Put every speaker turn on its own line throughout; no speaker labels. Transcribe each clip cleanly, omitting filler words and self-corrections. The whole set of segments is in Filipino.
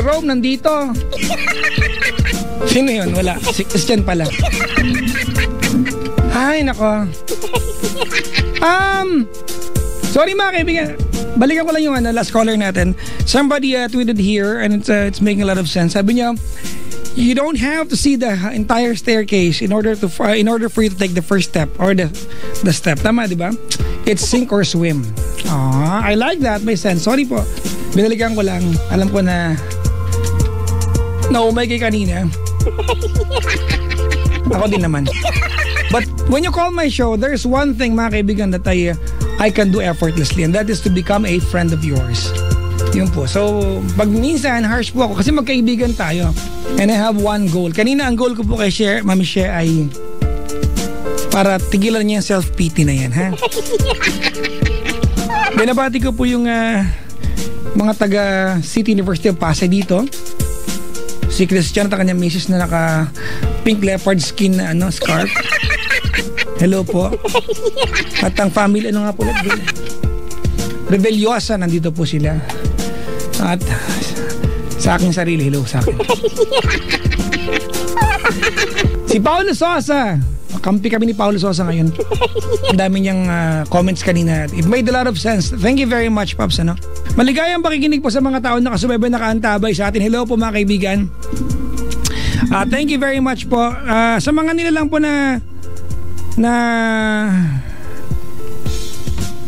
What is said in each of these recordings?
Jerome nandito. Sino yun? Wala. Si Christian pala. Ay, nako. Sorry mga kaibigan. Balikan ko lang yung last caller natin. Somebody tweeted here and it's making a lot of sense. Sabi niya, you don't have to see the entire staircase in order for you to take the first step or the step. Tama, di ba? It's sink or swim. I like that. May sense. Sorry po. Binalikan ko lang. Alam ko na naumay kay kanina. Ako din naman. But when you call my show, there's one thing mga kaibigan that I can do effortlessly, and that is to become a friend of yours. Yun po. So, pag minsan harsh po ako kasi magkaibigan tayo. And I have one goal. Kanina ang goal ko po kay Mami Share ay para tigilan niya yung self-pity na yan, ha? Binabati ko po yung mga taga City University of Pasay dito. Si Christian at kanyang misis na naka pink leopard skin na scarf. Hello po. At ang family, nga po ulit? Rebelyosa, nandito po sila. At sa aking sarili, hello sa akin. Si Paulo Sosa. Kampi kami ni Paulo Sosa ngayon. Ang dami niyang comments kanina. It made a lot of sense. Thank you very much, Pops. Maligayang pakikinig po sa mga tao na kasubaybay nakaantabay sa atin. Hello po mga kaibigan. Thank you very much po. Sa mga nilalang po na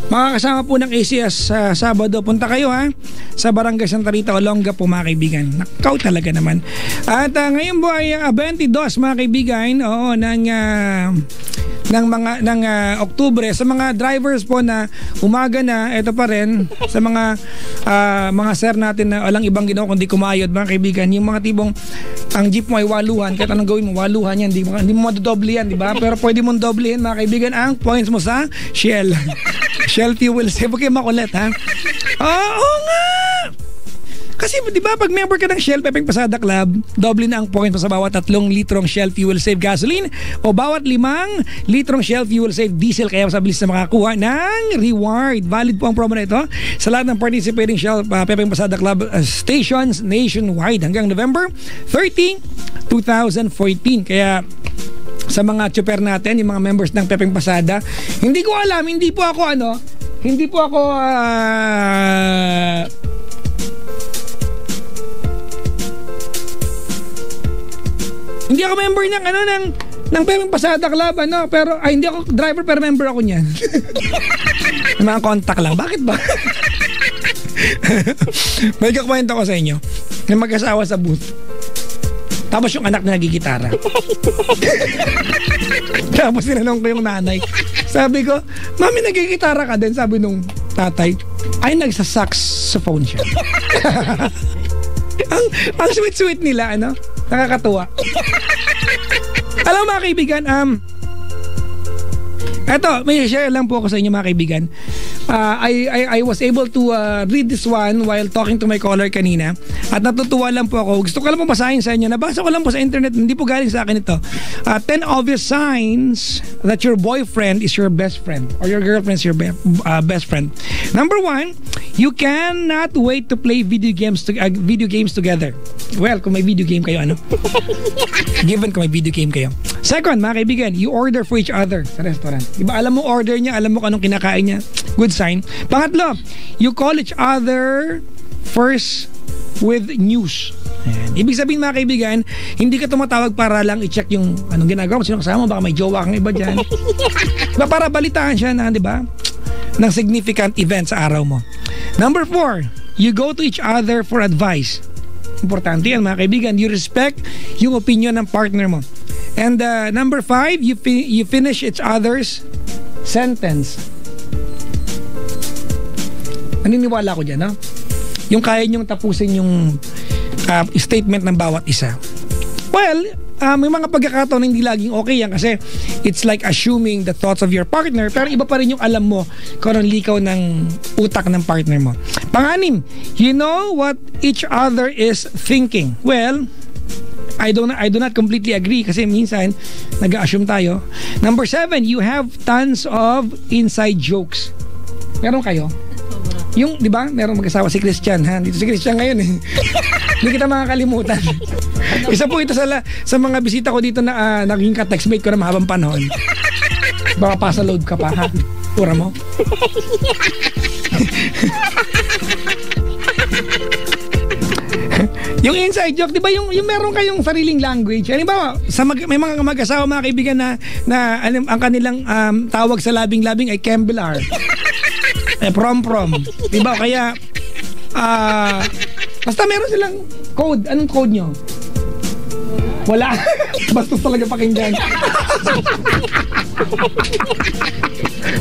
makakasama po ng ACS sa Sabado, punta kayo sa Barangay Santa Rita, Olonga po mga kaibigan. Nakaw talaga naman. At ngayon po ay 22 mga kaibigan ng Oktubre. Sa mga drivers po na umaga na, ito pa rin sa mga sir natin na walang ibang ginawa kundi kumayod mga kaibigan. Yung mga tibong ang jeep mo ay waluhan, kahit anong gawin mo, waluhan yan, hindi mo madodoble yan, di ba? Pero pwede mong doblehin mga kaibigan ang points mo sa Shell. Shell fuel save. Okay, makulit ha? Oo nga! Kasi di ba pag member ka ng Shell Pepeng Pasada Club, doble na ang points mo sa bawat 3 litrong Shell Fuel Save gasoline o bawat 5 litrong Shell Fuel Save diesel, kaya mas mabilis na makakuha ng reward. Valid po ang promo na ito sa lahat ng participating Shell Pepeng Pasada Club stations nationwide hanggang November 30, 2014. Kaya sa mga tsuper natin, yung mga members ng Pepeng Pasada, hindi ko alam, hindi po ako hindi ako member ng Pepeng Pasada Club, pero hindi ako driver pero member ako niyan. Mga contact lang. Bakit ba? May kakwento ko sa inyo. May mag-asawa sa booth. Tapos yung anak na nagigitara. Tapos tinanong ko yung nanay. Sabi ko, "Mami, nagigitara ka din?" Sabi nung tatay, "Ay, nagsasaxophone siya." ang sweet-sweet nila, nakakatuwa. Alam mga kaibigan, eto, may share lang po ako sa inyo mga kaibigan. I was able to read this one while talking to my caller kanina at natutuwa lang po ako. Gusto ko lang po basahin sa inyo. Nabasa ko lang po sa internet, hindi po galing sa akin ito. 10 obvious signs that your boyfriend is your best friend or your girlfriend is your best friend. Number 1, you cannot wait to play video games together. Well, kung may video game kayo, given kung may video game kayo. Second, mga kaibigan, you order for each other sa restaurant. Diba, alam mo order niya, alam mo kung anong kinakain niya. Good sign. Pangatlo, you call each other first with news. Ayan. Ibig sabihin mga kaibigan, hindi ka tumatawag para lang i-check yung anong ginagawa mo, sino kasama, baka may jowa kang iba dyan. Diba, para balitaan siya na, diba, ng significant event sa araw mo. Number 4, you go to each other for advice. Importante yan mga kaibigan, you respect yung opinion ng partner mo. And number 5, you finish each other's sentence. Naniniwala ko dyan, yung kaya nyong tapusin yung statement ng bawat isa. Well, may mga pagkakataon na hindi laging okay yan kasi it's like assuming the thoughts of your partner, pero iba pa rin yung alam mo kung anong likaw ng utak ng partner mo. Pang-anim, you know what each other is thinking. Well, I do not completely agree kasi minsan nag-assume tayo. Number 7, you have tons of inside jokes. Meron kayo? Yung, di ba, meron mag-asawa si Christian, ha? Dito si Christian ngayon, eh. Hindi kita makakalimutan. Isa po ito sa mga bisita ko dito na naging ka-textmate ko na mahabang panahon. Baka pasa load ka pa, ha? Tura mo. Yung inside joke, di ba yung meron kayong sariling language? Halimbawa, may mga mag-asawa, mga kaibigan na ang kanilang tawag sa labing-labing ay Kembelar. Prom-prom. Di ba? Kaya, basta meron silang code. Anong code nyo? Wala. Bastos talaga pakinggan.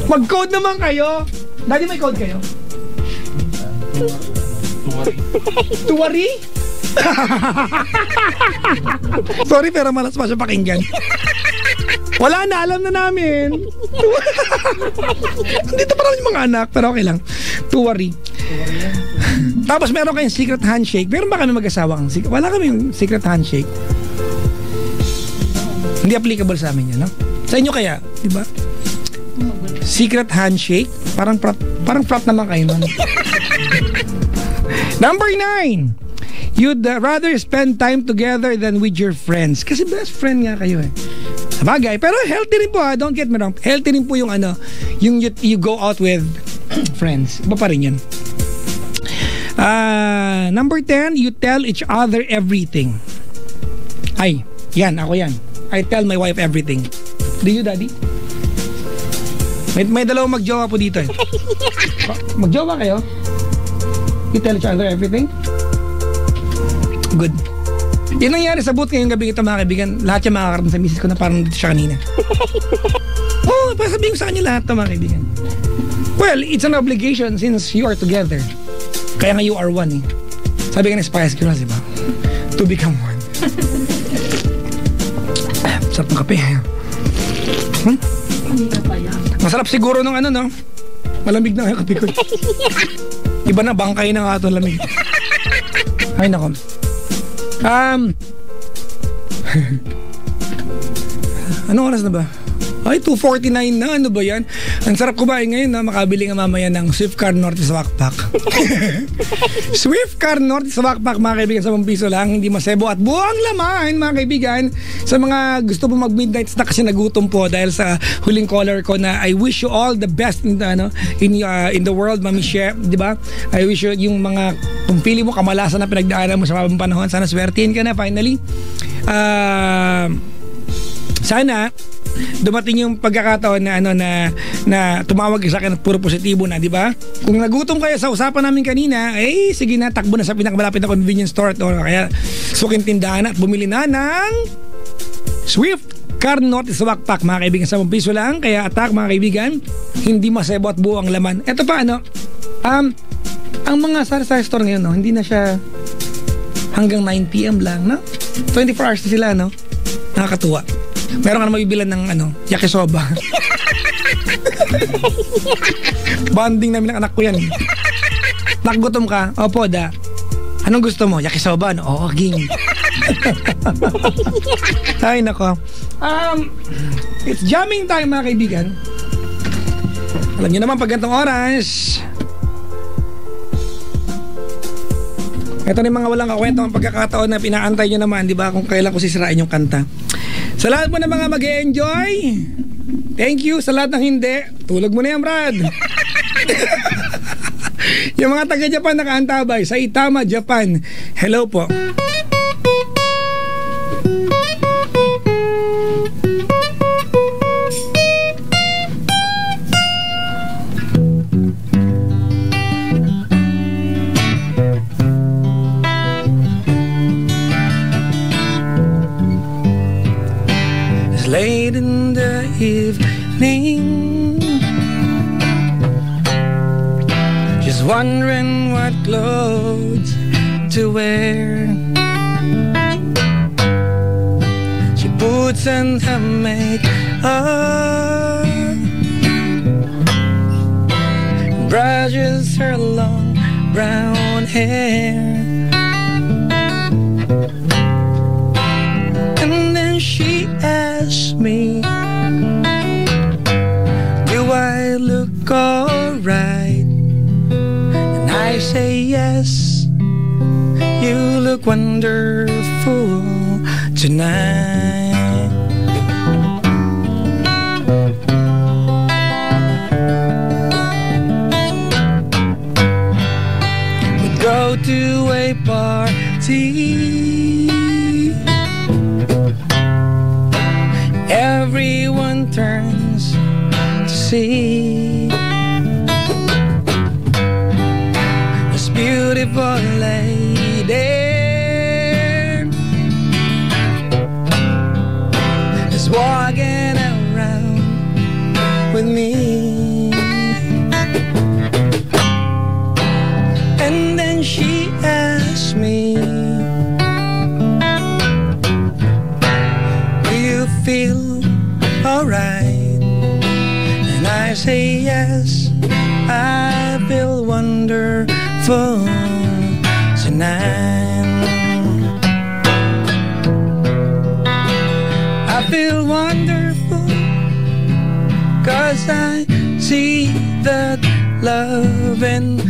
Mag-code naman kayo. Daddy, may code kayo? Tuwari? Sorry, pero malas pa siya pakinggan. Wala na, alam na namin. Dito pa naman yung mga anak, pero okay lang. Tuwari. Tapos meron kayong secret handshake. Meron ba kami mag-asawa kang secret? Wala kami yung secret handshake. Hindi applicable sa amin yan, no? Sa inyo kaya, di ba? Secret handshake? Parang frat naman kayo nun. Number 9. You'd rather spend time together than with your friends. Kasi best friend nga kayo eh. Sabagay, pero healthy rin po ha, don't get me wrong. Healthy rin po yung yung you go out with friends. Iba pa rin yun. Number 10, you tell each other everything. Ay, yan, ako yan. I tell my wife everything. Do you, Daddy? May dalawang magjowa po dito eh. Magjowa kayo? You tell each other everything? Good. Yan nangyari sa boot ngayong gabi ito, mga kaibigan. Lahat yung makakarating sa misis ko na parang dito siya kanina. Pasabihin ko sa kanya lahat ito, mga kaibigan. Well, it's an obligation since you are together. Kaya nga you are one eh. Sabi ka ng Spice Girls, diba? To become one. Sarap ng kape. Masarap siguro nung no? Malamig na yung kape ko. Iba na, bangkay na nga ito lamig. Ay, nako. Anong oras na ba? Ay, 2:49 na. Ano ba yan? Ang sarap kumain ngayon na makabili nga mamaya ng Swift Car Norte sa Wakpak. Swift Car Norte sa Wakpak, mga kaibigan, sa 1 piso lang. Hindi masebo at buwang laman, mga kaibigan. Sa mga gusto po mag-midnight snack kasi nagutom po dahil sa huling caller ko na I wish you all the best in the world, Mami Chef, di ba? I wish you yung mga pumili mo kamalasan na pinagdaanan mo sa mabang panahon. Sana swertihin ka na finally. Sana dumating yung pagkakataon na tumawag ka sa akin at puro positibo na, di ba? Kung nagutom kayo sa usapan namin kanina, sige na, takbo na sa pinakamalapit na convenience store o kaya suking tindahan at bumili na ng Swift Car Norte sa Wakpak, mga kaibigan, sa 1 piso lang. Kaya attack, mga kaibigan, hindi masebo at buo ang laman. Eto pa, ang mga sari-sari store ngayon, hindi na siya hanggang 9 PM lang, no? 24 hours na sila, no? Nakakatuwa. Meron ka na mabibilan ng yakisoba. Bonding namin ng anak ko yan. Nakgutom ka? Opo, da. Anong gusto mo? Yakisoba? Oo, ging. Ay, nako. It's jamming time, mga kaibigan. Alam niyo naman, pag gantong oras, ito na yung mga walang kakwento ang pagkakataon na pinaantay nyo naman, di ba, kung kailan ko sisirain yung kanta. Sa lahat mo na mga mag-e-enjoy, thank you. Sa lahat ng hindi, tulog mo na yan, Brad. Yung mga taga-Japan nakaantabay, sa Itama, Japan, hello po. Late in the evening, just wondering what clothes to wear. She puts on her makeup, brushes her long brown hair, and then she asks me, do I look alright? And I say yes, you look look wonderful tonight. We'd go to a party, everyone turns to see this beautiful lady is walking around with me. And then she asked me, do you feel alright? And I say yes, I feel wonderful tonight. I feel wonderful 'cause I see that love in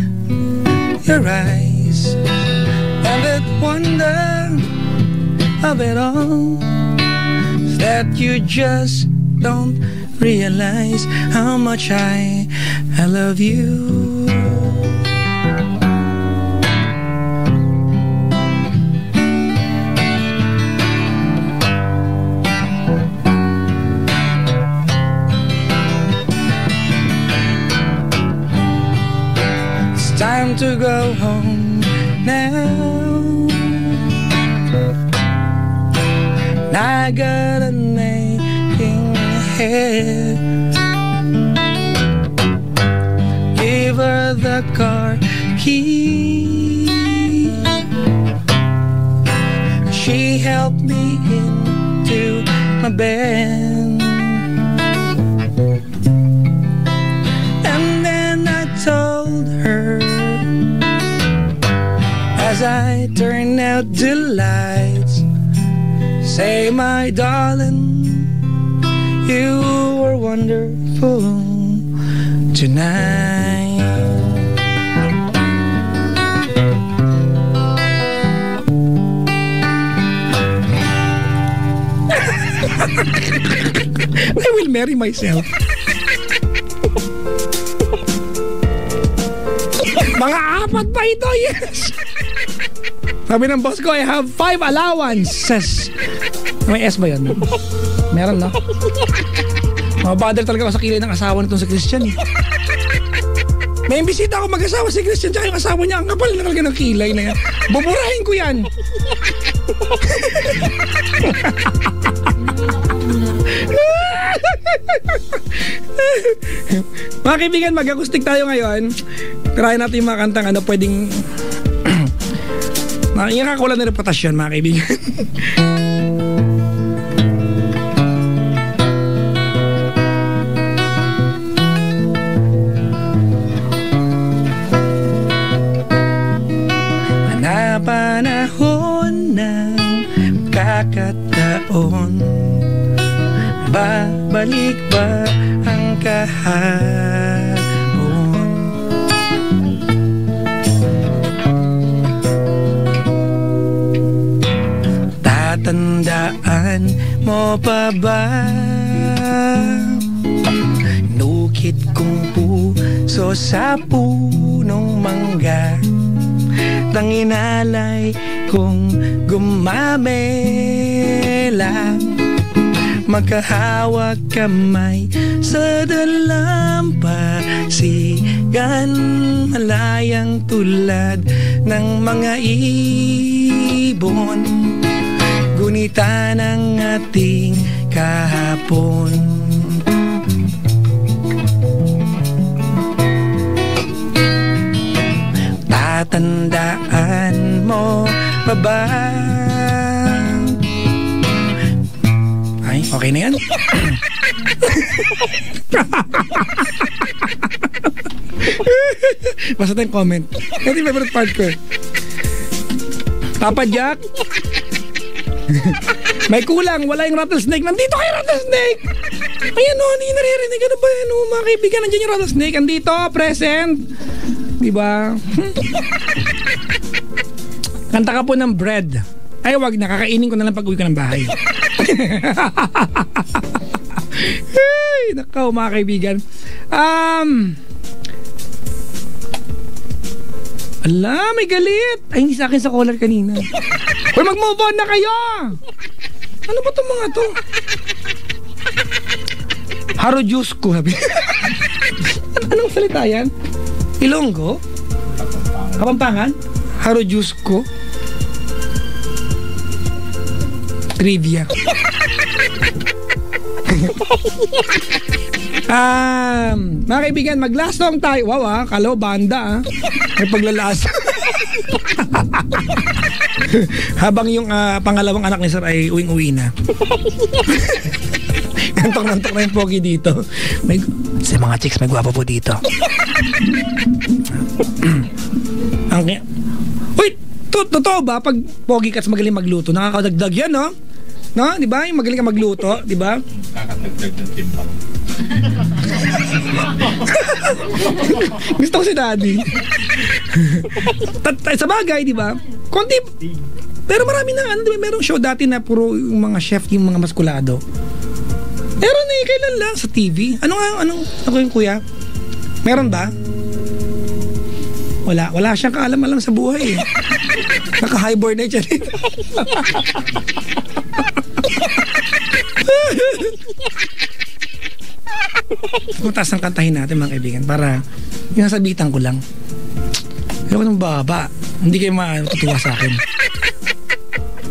your eyes, and that wonder of it all, that you just don't realize how much I love you. It's time to go home now. I got an aching head. Give her the car key. She helped me into my bed, and then I told her, as I turned out the lights, say, my darling, you were wonderful tonight. I will marry myself. Mga apat pa ito, yes! Sabi ng boss ko, I have 5 allowances. May S ba yun? Meron, no? Mabother talaga ako sa kilay ng asawa nitong si Christian. May imbisita ako mag-asawa si Christian, tsaka yung asawa niya, ang kapal na talaga ng kilay na yan. Buburahin ko yan. Mga kaibigan, mag-acoustic tayo ngayon. Try natin yung mga kantang ano, pwedeng nakakakulan na reputasyon, mga kaibigan. Panahon ng kakataon, babalik ba ang kahapon? Tatandaan mo pa ba? Nukit kong puso sa punong mangga, nang inalay kong gumamela, magkahawak kamay sa dalampasigan, malayang tulad ng mga ibon, gunita ng ating kahapon. Tatandaan mo pa ba? Ay, okay na yan. Basta tayong comment. Ito yung favorite part ko. Papa Jack, may kulang, wala yung rattlesnake. Nandito kayo, rattlesnake! Ayan o, hindi naririnig. Ano ba yan o, mga kaibigan? Nandiyan yung rattlesnake. Andito, present. Diba? Kanta ka po ng bread. Ay, wag na. Kakainin ko na lang pag uwi ko ng bahay. Hey, nakaw mga kaibigan. Ala, may galit. Ay, hindi sa akin sa caller kanina. Uy, mag-move on na kayo. Ano ba itong mga to? Harujusko, sabi. Anong salita yan? Ilonggo? Kapampangan? Harujusko? Trivia. Mga kaibigan, mag-last song tayo. Wow, kalo, banda, may paglalas. Habang yung pangalawang anak ni Sir ay uwing-uwi na. Nantok-nantok na yung pogi dito. Sa mga chicks, may gwapo po dito. Uy, totoo ba? Pag pogi ka at magaling magluto, nakakadagdag yan, no? No, di ba? Yung magaling ka magluto, di ba?
Kakadagdag ng timbang.
Gusto ko si Daddy. Sa bagay, di ba? Konti. Pero marami na, di ba? Merong show dati na puro yung mga chef, yung mga maskulado. Meron eh, kailan lang sa TV. Anong yung kuya? Meron ba? Wala siyang kaalam-alam sa buhay eh. Naka-highboard na siya dito. Mataas ang kantahin natin mga kaibigan para yung nasabitan ko lang. Pero ko ng baba, hindi kayo matutuwa sa akin.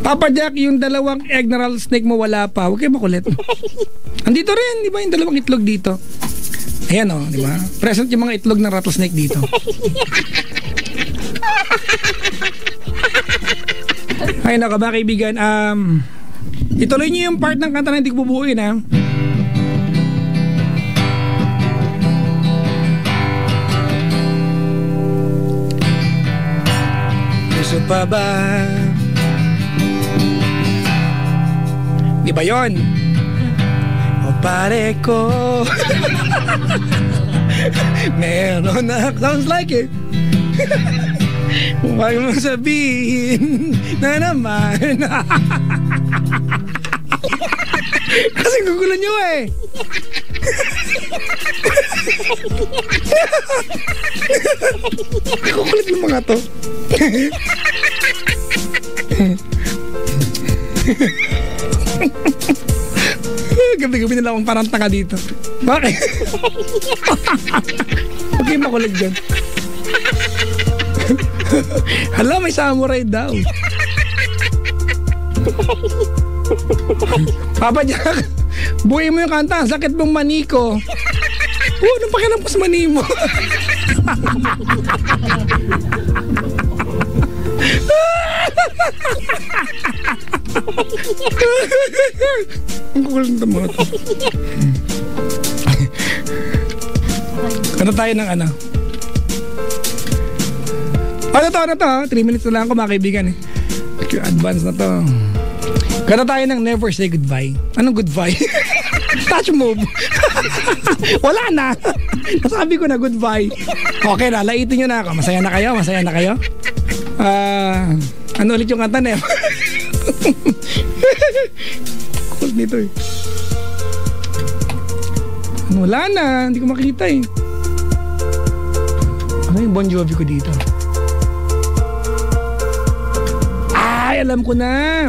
Papa Jack, yung dalawang egg na rattlesnake mo wala pa. Huwag kayo makulit. Andito rin, di ba? Yung dalawang itlog dito. Ayan o, di ba? Present yung mga itlog ng rattlesnake dito. Ay naka mga kaibigan, ituloy niyo yung part ng kanta na hindi ko bubuuin ha. Gusto pa ba? Di ba yun? O pare ko. Meron na, sounds like it. Huwag mong sabihin na naman. Kasi gugulo nyo eh. Kukulit ng mga to. Gabi-gabi nila akong parang tanga dito. Bakit? Okay, makulit dyan. Hala, may samurai daw. Papa Jack, buhay mo yung kanta. Sakit mong mani ko. Anong pakialam ko sa mani mo? Ang kukulit ng mga to. Ano tayo ng ano? Ano to? 3 minutes na lang ako mga kaibigan eh. Advance na to. Kanta tayo ng Never Say Goodbye. Anong goodbye? Touch move. Wala na. Nasabi ko na goodbye. Okay na, laitin nyo na ako. Masaya na kayo? Ano ulit yung kanta na cool nito eh. Wala na, hindi ko makita eh. Ano yung Bon Jovi ko dito? Ay, alam ko na.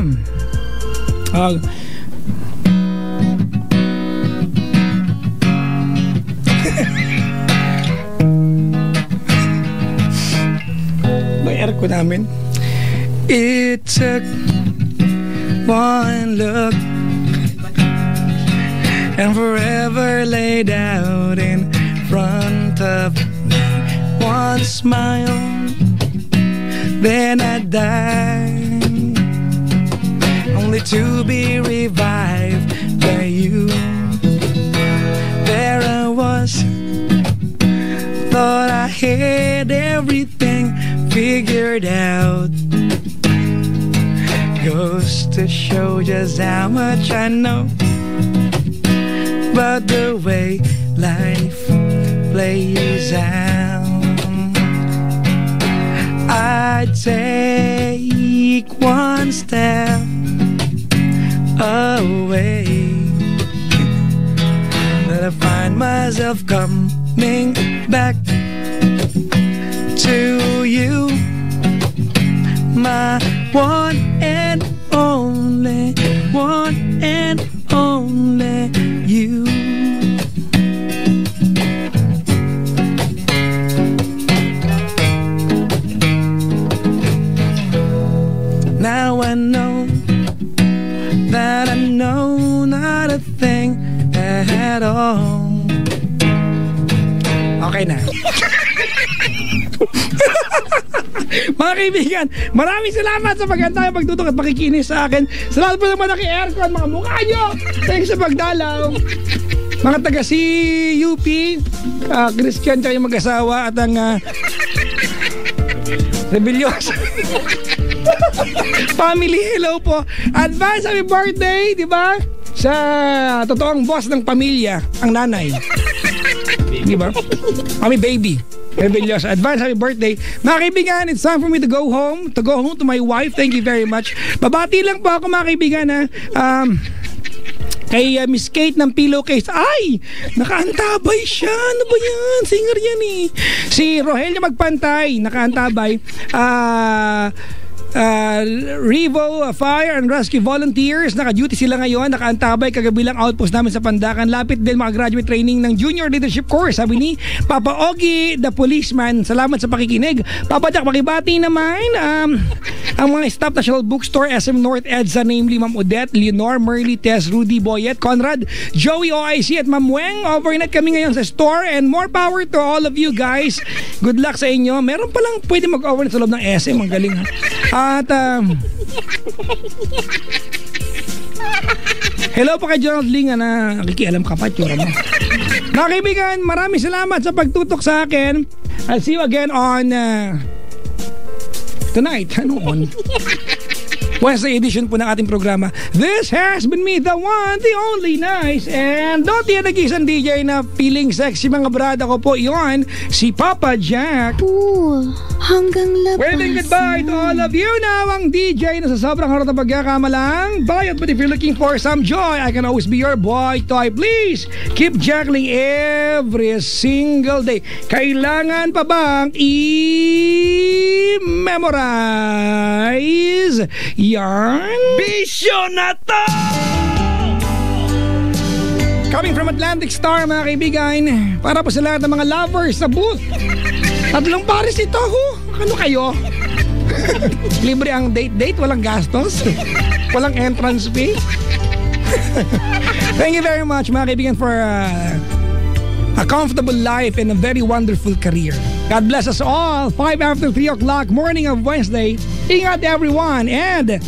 May air ko namin. It took one look and forever laid out in front of me. One smile, then I died, only to be revived by you. There I was, thought I had everything figured out. Goes to show just how much I know about the way life plays out. I'd say take one step away, that I find myself coming back to you, my one and only you. Now I know that I know not a thing at all. Okay na. Mga kaibigan, maraming salamat sa pagantay, pagtutok at pakikinis sa akin. Sa lahat po naman naki-aircon, mga mukha nyo. Thanks sa pagdalaw. Mga taga UP, Christian kayo mag-asawa at ang Rebelyosa family, hello po. Advance happy birthday, di ba? Sa totoong boss ng pamilya, ang nanay. Di ba? Kami baby. Rebelyosa. Advance happy birthday. Mga kaibigan, it's time for me to go home to my wife. Thank you very much. Babati lang po ako mga kaibigan kay Miss Kate ng Pillowcase. Ay! Nakaantabay siya. Ano ba yan? Singer yan eh. Si Rogelio Magpantay, nakaantabay. Revo Fire and Rescue Volunteers, naka-duty sila ngayon, nakaantabay kagabilang outpost namin sa Pandakan. Lapit din mga graduate training ng Junior Leadership Course, sabi ni Papa Ogie the Policeman. Salamat sa pakikinig. Papa Jack, makibati naman ang mga staff National Bookstore, SM North EDSA, namely Ma'am Odette, Leonor, Merly, Tess, Rudy, Boyet, Conrad, Joey OIC at Ma'am Weng. Overnight kami ngayon sa store and more power to all of you guys. Good luck sa inyo. Meron palang pwede mag-overnight sa loob ng SM. Ang galing ha. At hello pa kay Gerald Linga na nakikialam ka pa, tsura mo. Mga kaibigan, maraming salamat sa pagtutok sa akin. I'll see you again on tonight. Ano on? Wednesday edition po ng ating programa. This has been me, the one, the only nice, and don't yan nag-isang DJ na feeling sexy mga brada ko po. Yun, si Papa Jack.
Ooh, hanggang labas.
Waving goodbye to all of you now. Ang DJ na sa sobrang harap na pagkakamalang bayad. But if you're looking for some joy, I can always be your boy toy. Please keep juggling every single day. Kailangan pa bang i-memorize yan? Bisyo na to! Coming from Atlantic Star mga kaibigan, para po sa lahat ng mga lovers sa booth. Tatlong pares ito ho. Ano kayo? Libre ang date, walang gastos, walang entrance fee. Thank you very much mga kaibigan for a comfortable life and a very wonderful career. God bless us all. 5 after 3 o'clock morning of Wednesday. Ingat everyone and